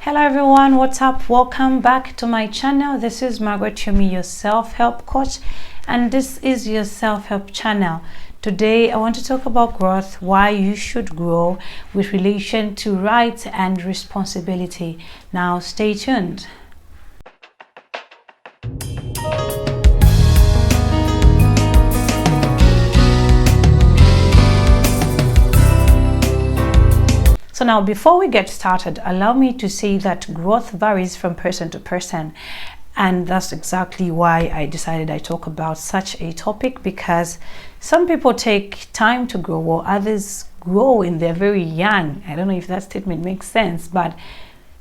Hello everyone, what's up? Welcome back to my channel. This is Margaret Yumi, your self-help coach, and this is your self-help channel. Today I want to talk about growth, why you should grow with relation to rights and responsibility. Now stay tuned. So now, before we get started, allow me to say that growth varies from person to person. And that's exactly why I decided I talk about such a topic, because some people take time to grow while others grow when they're very young. I don't know if that statement makes sense, but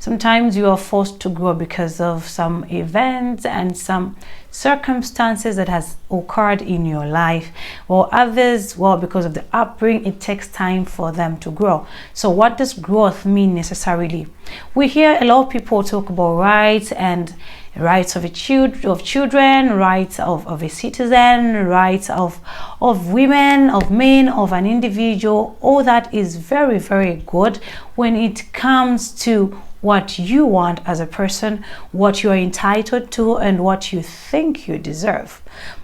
sometimes you are forced to grow because of some events and some circumstances that has occurred in your life, or others, well, because of the upbringing, it takes time for them to grow. So what does growth mean necessarily? We hear a lot of people talk about rights and rights of children, rights of a citizen, rights of women, of men, of an individual. All that is very, very good when it comes to what you want as a person, what you are entitled to, and what you think you deserve.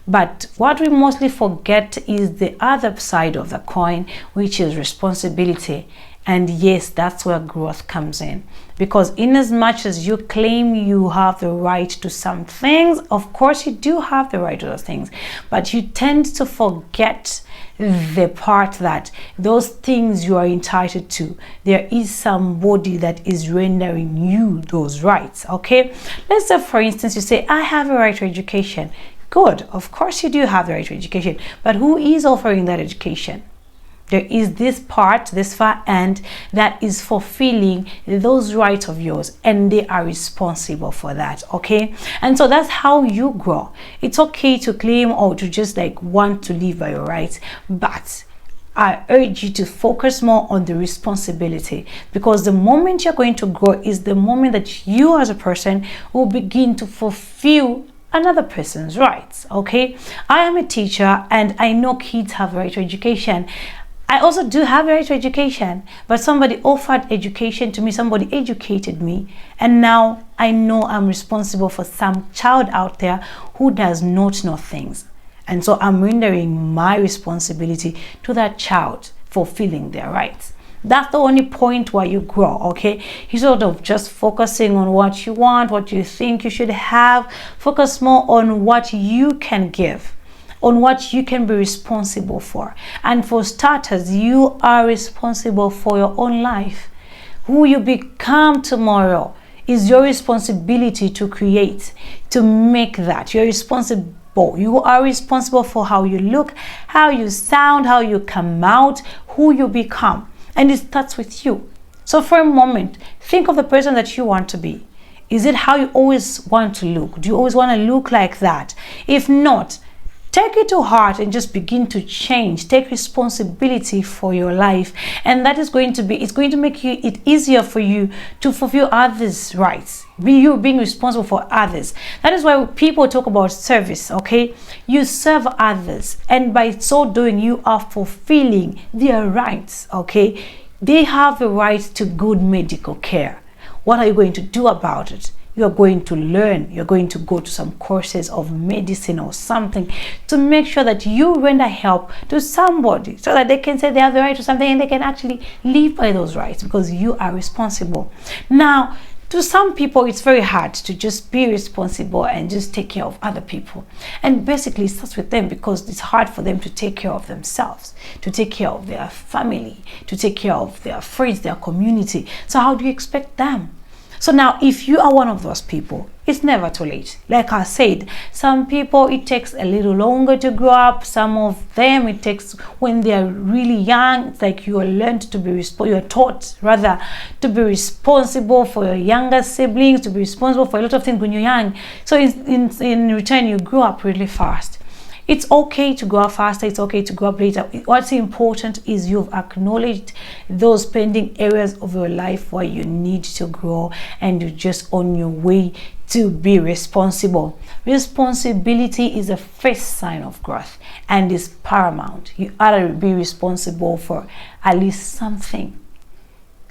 But what we mostly forget is the other side of the coin, which is responsibility. And yes, that's where growth comes in. Because in as much as you claim you have the right to some things, of course you do have the right to those things, but you tend to forget the part that those things you are entitled to, there is somebody that is rendering you those rights. Okay, let's say for instance you say, I have a right to education. Good, of course you do have the right to education, but who is offering that education? There is this part, this far end, that is fulfilling those rights of yours, and they are responsible for that. Okay, and so that's how you grow. It's okay to claim or to just like want to live by your rights, but I urge you to focus more on the responsibility, because the moment you're going to grow is the moment that you as a person will begin to fulfill another person's rights. Okay, I am a teacher and I know kids have a right to education. I also do have a right to education, but somebody offered education to me, somebody educated me, and now I know I'm responsible for some child out there who does not know things. And so I'm rendering my responsibility to that child, fulfilling their rights. That's the only point where you grow. Okay, you sort of just focusing on what you want, what you think you should have. Focus more on what you can give, on what you can be responsible for. And for starters, you are responsible for your own life. Who you become tomorrow is your responsibility to create, to make that. You're responsible. You are responsible for how you look, how you sound, how you come out, who you become. And it starts with you. So for a moment, think of the person that you want to be. Is it how you always want to look? Do you always want to look like that? If not, take it to heart and just begin to change. Take responsibility for your life, and that is going to be, it's going to make it easier for you to fulfill others' rights. You being responsible for others. That is why people talk about service. Okay, you serve others, and by so doing you are fulfilling their rights. Okay, they have the right to good medical care. What are you going to do about it? You're going to learn, you're going to go to some courses of medicine or something to make sure that you render help to somebody, so that they can say they have the right to something and they can actually live by those rights, because you are responsible. Now, to some people, it's very hard to just be responsible and just take care of other people. And basically, it starts with them, because it's hard for them to take care of themselves, to take care of their family, to take care of their friends, their community. So how do you expect them? So now, if you are one of those people, it's never too late. Like I said, some people, it takes a little longer to grow up. Some of them, it takes when they're really young. It's like you are learned to be you're taught rather to be responsible for your younger siblings, to be responsible for a lot of things when you're young. So in return, you grow up really fast. It's okay to grow up faster, it's okay to grow up later. What's important is you've acknowledged those pending areas of your life where you need to grow, and you're just on your way to be responsible. Responsibility is the first sign of growth and is paramount. You ought to be responsible for at least something.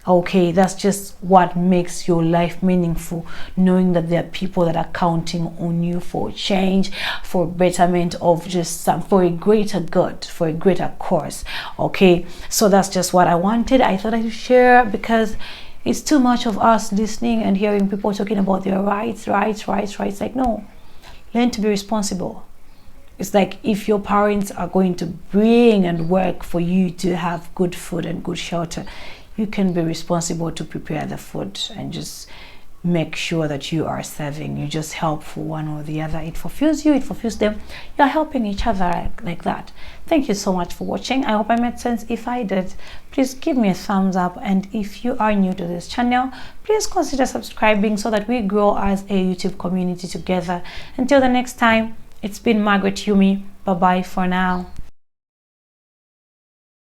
Okay, that's just what makes your life meaningful, knowing that there are people that are counting on you for change, for betterment of just some, for a greater good, for a greater cause. Okay, so that's just what I wanted. I thought I'd share, because it's too much of us listening and hearing people talking about their rights. Like, no, learn to be responsible. It's like, if your parents are going to bring and work for you to have good food and good shelter, you can be responsible to prepare the food and just make sure that you are serving. You just help for one or the other. It fulfills you, it fulfills them. You're helping each other like that. Thank you so much for watching. I hope I made sense. If I did, please give me a thumbs up. And if you are new to this channel, please consider subscribing so that we grow as a YouTube community together. Until the next time, it's been Margaret Yumi. Bye bye for now.